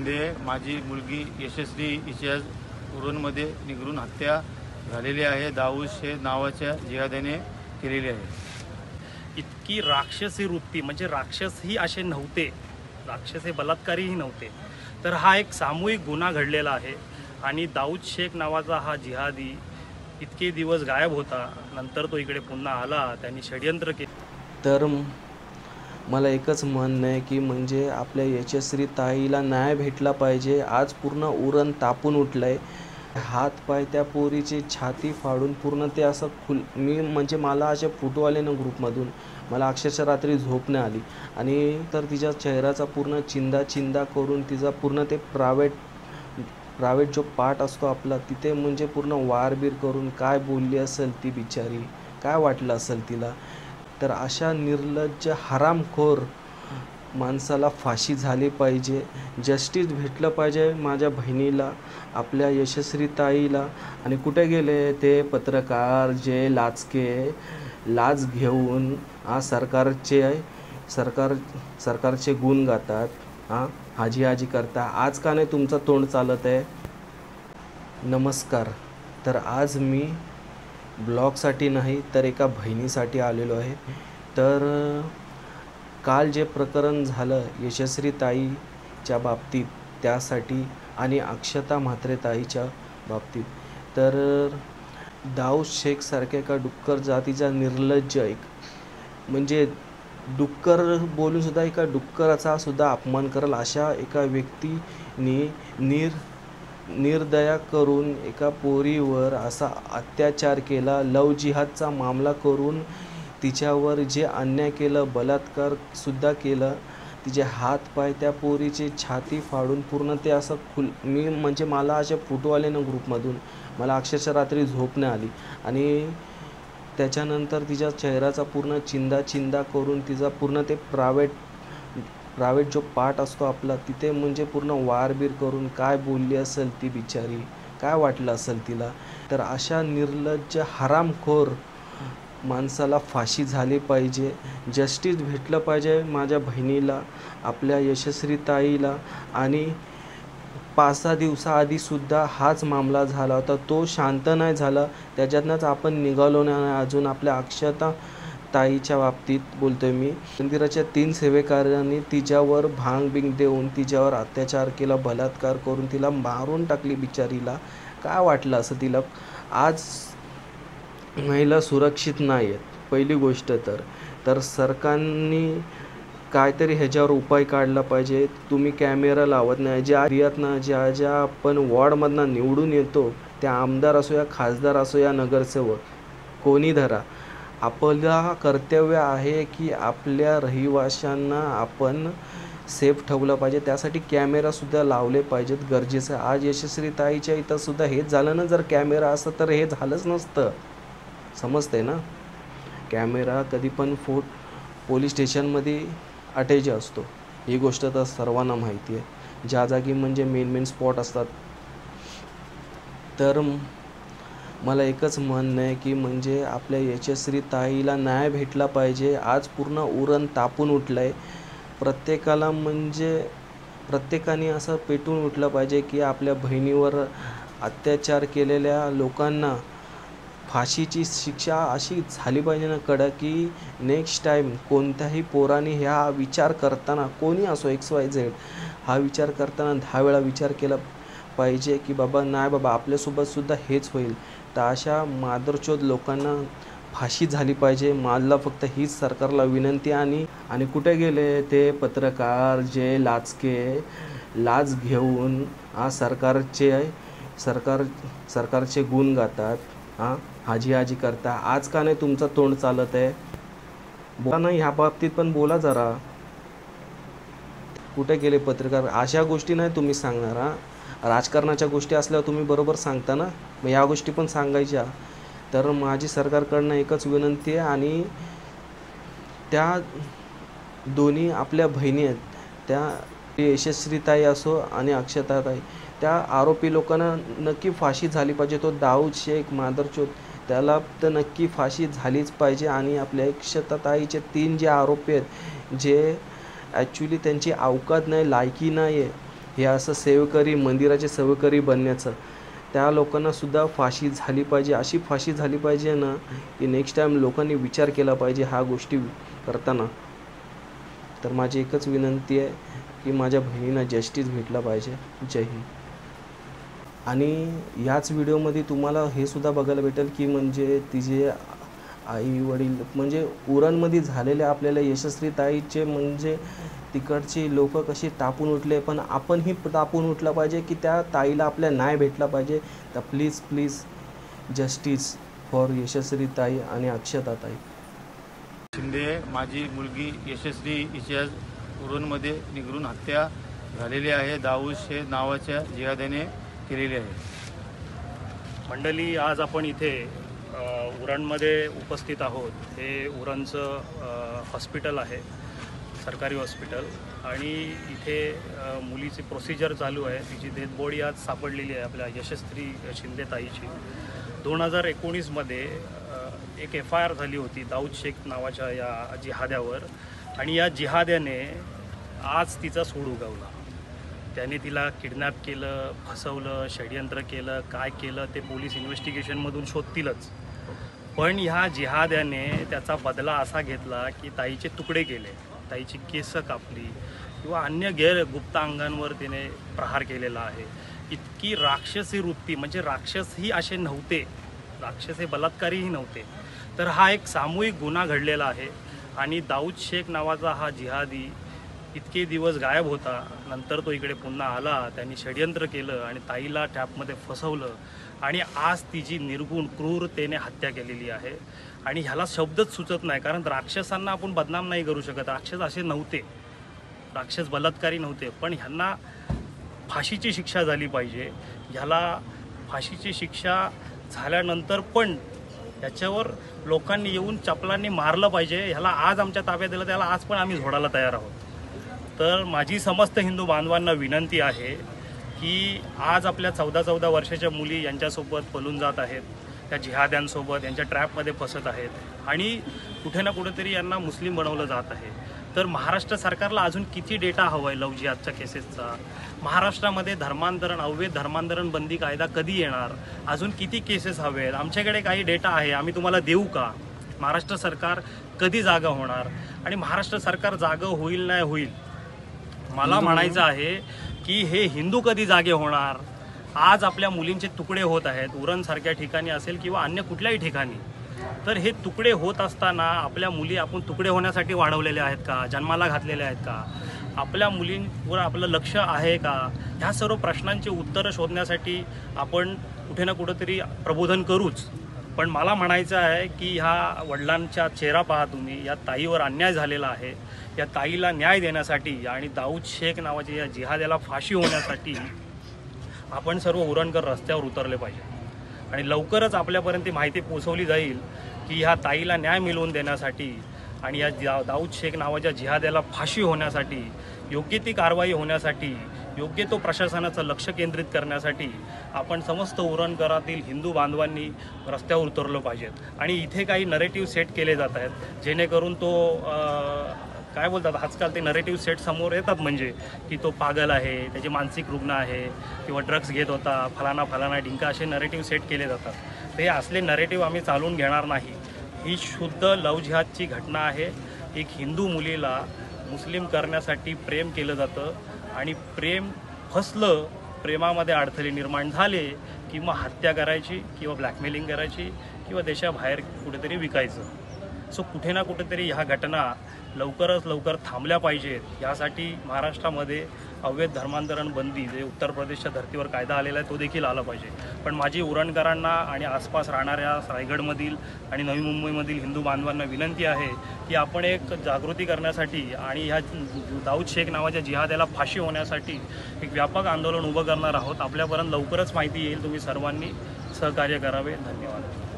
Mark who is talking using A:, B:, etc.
A: शिंदे माझी मुलगी यशस्वी हिच्या उरणमध्ये निगरून हत्या झालेली आहे. दाऊद शेख नावाच्या जिहाद्याने केलेली आहे.
B: इतकी राक्षसी वृत्ती म्हणजे राक्षसही असे नव्हते, राक्षसे बलात्कारीही नव्हते. तर हा एक सामूहिक गुन्हा घडलेला आहे आणि दाऊद शेख नावाचा हा जिहादी इतके दिवस गायब होता, नंतर तो इकडे पुन्हा आला, त्यांनी षडयंत्र केले.
C: तर मला एकच म्हणणं आहे की म्हणजे आपल्या यशस्वी ताईला न्याय भेटला पाहिजे. आज पूर्ण उरण तापून उठलं आहे. हात पाय त्या पोरीची छाती फाडून पूर्ण ते असं मी म्हणजे मला असे फोटो आले ना ग्रुपमधून, मला अक्षरशः रात्री झोप नाही आली. आणि तर तिच्या चेहऱ्याचा पूर्ण चिंदा करून तिचा पूर्ण ते प्रायव्हेट जो पार्ट असतो आपला तिथे म्हणजे पूर्ण वारबीर करून काय बोलली असेल ती बिचारी, काय वाटलं असेल तिला. तर अशा निर्लज्ज हरामखोर माणसाला फाशी झाली पाहिजे, जस्टिस भेटलं पाहिजे माझ्या बहिणीला, आपल्या यशस्वी ताईला. आणि कुठे गेले ते पत्रकार जे लाच घेऊन सरकारचे गुण गातात, हाजी करता. आज का नाही तुमचं तोंड चालत आहे? नमस्कार. तर आज मी ब्लॉगसाठी नाही तर एका बहिणीसाठी आलेलो आहे. तर काल जे प्रकरण झालं यशस्वी ताईच्या बाबतीत त्यासाठी आणि अक्षता म्हात्रे ताईच्या बाबतीत, तर दाऊद शेखसारख्या एका डुक्कर जातीचा निर्लज्ज म्हणजे डुक्कर बोलूनसुद्धा एका डुक्कराचा सुद्धा अपमान करेल अशा एका व्यक्तीने निर्दया करून एका पोरीवर असा अत्याचार केला, लव जिहादचा मामला करून तिच्यावर जे अन्याय केलं, बलात्कारसुद्धा केलं. तिचे हात पाय त्या पोरीची छाती फाडून पूर्ण ते असं मी म्हणजे मला असे फोटो आले ना ग्रुपमधून, मला अक्षरशः रात्री झोप नाही आली. आणि त्याच्यानंतर तिच्या चेहऱ्याचा पूर्ण चिंदा करून तिचा पूर्ण ते प्रायव्हेट जो पार्ट असतो आपला तिथे म्हणजे पूर्ण वारबीर करून काय बोलली असेल ती बिचारी, काय वाटलं असेल तिला. तर अशा निर्लज्ज हरामखोर माणसाला फाशी झाली पाहिजे, जस्टिस भेटलं पाहिजे माझ्या बहिणीला, आपल्या यशस्वी ताईला. आणि 5-6 दिवसाआधीसुद्धा हाच मामला झाला होता, तो शांत नाही झाला, त्याच्यातनंच आपण निघालो नाही. अजून आपल्या अक्षता ताईच्या बाबतीत बोलतोय मी. मंदिराच्या 3 सेवेकऱ्यांनी तिच्यावर भांग देऊन तिच्यावर अत्याचार केला, बलात्कार करून तिला मारून टाकली बिचारीला. काय वाटलं असं तिला? आज महिला सुरक्षित नाही आहेत पहिली गोष्ट. तर सरकारने काहीतरी ह्याच्यावर उपाय काढला पाहिजे. तुम्ही कॅमेरा लावत नाही, ज्या एरियातनं ज्या आपण वॉर्डमधनं निवडून येतो त्या आमदार असो या खासदार असो या नगरसेवक कोणी धरा, आपलं कर्तव्य आहे की आपल्या रहिवाशांना आपण सेफ ठेवलं पाहिजे. त्यासाठी कॅमेरासुद्धा लावले पाहिजेत, गरजेचं आहे. आज यशस्वी ताईच्या इथंसुद्धा हेच झालं ना, जर कॅमेरा असतं तर हे झालंच नसतं, समजते ना. कॅमेरा कधी पण पोलीस स्टेशनमध्ये अटॅच असतो, ही गोष्ट तर सर्वांना माहिती आहे. ज्या जागी म्हणजे मेन स्पॉट असतात. तर मला एकच म्हणणं आहे की म्हणजे आपल्या यशस्वी ताईला न्याय भेटला पाहिजे. आज पूर्ण उरण तापून उठलं आहे. प्रत्येकाने असं पेटून उठलं पाहिजे की आपल्या बहिणीवर अत्याचार केलेल्या लोकांना फाशीची शिक्षा अशी झाली पाहिजे ना कडक, की नेक्स्ट टाईम कोणत्याही पोराने ह्या विचार करताना, कोणी असो XYZ, हा विचार करताना 10 वेळा विचार केला पाहिजे की बाबा नाही बाबा आपल्यासोबतसुद्धा हेच होईल. तर अशा मादरचोद लोकांना फाशी झाली पाहिजे. मला फक्त हीच सरकारला विनंती. आणि कुठे गेले ते पत्रकार जे लाच घेऊन सरकारचे गुण गातात, हाजी करता. आज का नाही तुमचं तोंड चालत आहे? बोला ना, ह्या बाबतीत पण बोला जरा. कुठे गेले पत्रकार? अशा गोष्टी नाही तुम्ही सांगणार. राजकारणाच्या गोष्टी असल्यावर तुम्ही बरोबर सांगता ना, मग या गोष्टी पण सांगायच्या. तर माझी सरकारकडनं एकच विनंती आहे. आणि त्या दोन्ही आपल्या बहिणी आहेत, त्या यशस्वी ताई असो आणि अक्षता ताई, त्या आरोपी लोकांना नक्की फाशी झाली पाहिजे. तो दाऊद शेख मादरचोद, त्याला तर नक्की फाशी झालीच पाहिजे. आणि आपल्या अक्षता ताईचे 3 जे आरोपी आहेत, जे ॲक्च्युली त्यांची अवकात नाही, लायकी नाही आहे, हे असं सेवेकरी, मंदिराचे सेवेकरी बनण्याचं, त्या लोकांनासुद्धा फाशी झाली पाहिजे. अशी फाशी झाली पाहिजे ना की नेक्स्ट टाईम लोकांनी विचार केला पाहिजे ह्या गोष्टी करताना. तर माझी एकच विनंती आहे की माझ्या बहिणींना जस्टिस भेटला पाहिजे. जय हिंद. आणि याच व्हिडिओमध्ये तुम्हाला हे सुद्धा बघायला भेटेल की म्हणजे तिचे आई वडील म्हणजे उरणमध्ये झालेले आपल्याला यशस्वी ताईचे म्हणजे तिकडचे लोक कसे तापून उठले, पण आपणही तापून उठला पाहिजे की त्या ताईला आपल्या न्याय भेटला पाहिजे. तर प्लीज प्लीज जस्टिस फॉर यशस्वी ताई आणि अक्षता ताई.
A: शिंदे माझी मुलगी यशस्वी हिची आज उरणमध्ये निगरून हत्या झालेली आहे. दाऊद शेख नावाच्या जिहाद्याने केलेली आहे.
B: मंडळी, आज आपण इथे उरणमध्ये उपस्थित आहोत. हे उरणचं हॉस्पिटल आहे, सरकारी हॉस्पिटल. आणि इथे मुलीची प्रोसिजर चालू आहे. तिची डेथ बॉडी आज सापडलेली आहे आपल्या यशस्वी शिंदे ताईची. 2019मध्ये एक FIR झाली होती दाऊद शेख नावाच्या या जिहाद्यावर. आणि या जिहाद्याने आज तिचा सूड उगवला. त्याने तिला किडनॅप केलं, फसवलं, षडयंत्र केलं, काय केलं ते पोलीस इन्व्हेस्टिगेशनमधून शोधतीलच. पण ह्या जिहाद्याने त्याचा बदला असा घेतला की ताईचे तुकडे केले, ताईची केस कापली किंवा अन्य गुप्त अंगांवर तिने प्रहार केलेला आहे. इतकी राक्षसी वृत्ती, म्हणजे राक्षसही असे नव्हते, राक्षस हे बलात्कारीही नव्हते. तर हा एक सामूहिक गुन्हा घडलेला आहे. आणि दाऊद शेख नावाचा हा जिहादी इतके दिवस गायब होता, नंतर तो इकडे पुन्हा आला. त्यांनी षडयंत्र केलं आणि ताईला ट्रॅपमध्ये फसवलं आणि आज तिची निर्गुण क्रूरतेने हत्या केलेली आहे. आणि ह्याला शब्दच सुचत नाही, कारण राक्षसांना आपण बदनाम नाही करू शकत. राक्षस असे नव्हते, राक्षस बलात्कारी नव्हते. पण ह्यांना फाशीची शिक्षा झाली पाहिजे. ह्याला फाशीची शिक्षा झाल्यानंतर पण याच्यावर लोकांनी येऊन चपलांनी मारलं पाहिजे. ह्याला आज आमच्या ताब्यात दिलं, त्याला आज पण आम्ही झोडायला तयार आहोत. तर माझी समस्त हिंदू बांधवांना विनंती आहे की आज आपल्या 14-14 वर्षाच्या मुली यांच्यासोबत पळून जात आहेत, त्या जिहाद्यांसोबत यांच्या ट्रॅपमध्ये फसत आहेत आणि कुठे ना कुठेतरी यांना मुस्लिम बनवलं जात आहे. तर महाराष्ट्र सरकारला अजून किती डेटा हवा आहे लव जिहादच्या केसेसचा? महाराष्ट्रामध्ये धर्मांतरण, अवैध धर्मांतरण बंदी कायदा कधी येणार? अजून किती केसेस हवे आहेत? आमच्याकडे काही डेटा आहे, आम्ही तुम्हाला देऊ का? महाराष्ट्र सरकार कधी जागा होणार? आणि महाराष्ट्र सरकार जागा होईल नाही होईल, मला म्हणायचं आहे की हे हिंदू कधी जागे होणार? आज आपल्या मुलींचे तुकडे होत आहेत, उरणसारख्या ठिकाणी असेल किंवा अन्य कुठल्याही ठिकाणी. तर हे तुकडे होत असताना आपल्या मुली आपण तुकडे होण्यासाठी वाढवलेले आहेत का? जन्माला घातलेले आहेत का? आपल्या मुलींवर आपलं लक्ष आहे का? ह्या सर्व प्रश्नांची उत्तरं शोधण्यासाठी आपण कुठे ना कुठेतरी प्रबोधन करूच. पण मला म्हणायचं आहे की ह्या वडिलांचा चेहरा पहा तुम्ही. या ताईवर अन्याय झालेला आहे. या ताईला न्याय देण्यासाठी आणि दाऊद शेख नावाच्या या जिहाद्याला फाशी होण्यासाठी आपण सर्व उरणकर रस्त्यावर उतरले पाहिजे. आणि लवकरच आपल्यापर्यंत ती माहिती पोहोचवली जाईल की ह्या ताईला न्याय मिळवून देण्यासाठी आणि या दाऊद शेख नावाच्या जिहाद्याला फाशी होण्यासाठी, योग्य ती कारवाई होण्यासाठी, योग्य तो प्रशासनाचं लक्ष केंद्रित करण्यासाठी आपण समस्त उरणकरातील हिंदू बांधवांनी रस्त्यावर उतरलो पाहिजेत. आणि इथे काही नरेटिव्ह सेट केले जात आहेत जेणेकरून तो काय बोलतात आजकाल ते नरेटिव्ह सेट समोर येतात, म्हणजे की तो पागल आहे, त्याचे मानसिक रुग्ण आहे किंवा ड्रग्स घेत होता, फलाना डिंका, असे नरेटिव्ह सेट केले जातात. ते असले नरेटिव्ह आम्ही चालवून घेणार नाही. ही शुद्ध लव जिहादची घटना आहे. एक हिंदू मुलीला मुस्लिम करण्यासाठी प्रेम केलं जातं आणि प्रेम फसलं, प्रेमामध्ये अडथळे निर्माण झाले की मग हत्या करायची किंवा ब्लॅकमेलिंग करायची किंवा देशाबाहेर कुठेतरी विकायचं. सो कुठे ना कुठेतरी ह्या घटना लवकरात लवकर थांबल्या पाहिजेत. यासाठी महाराष्ट्रामध्ये अवैध धर्मांतरण बंदी, जे उत्तर प्रदेशच्या धर्तीवर कायदा आलेला आहे, तो देखील आला पाहिजे. पण माझी उरणकरांना आणि आसपास राहणाऱ्या रायगडमधील आणि नवी मुंबईमधील हिंदू बांधवांना विनंती आहे की आपण एक जागृती करण्यासाठी आणि ह्या दाऊद शेख नावाच्या जिहाद्याला फाशी होण्यासाठी एक व्यापक आंदोलन उभं करणार आहोत. आपल्यापर्यंत लवकरच माहिती येईल. तुम्ही सर्वांनी सहकार्य करावे. धन्यवाद.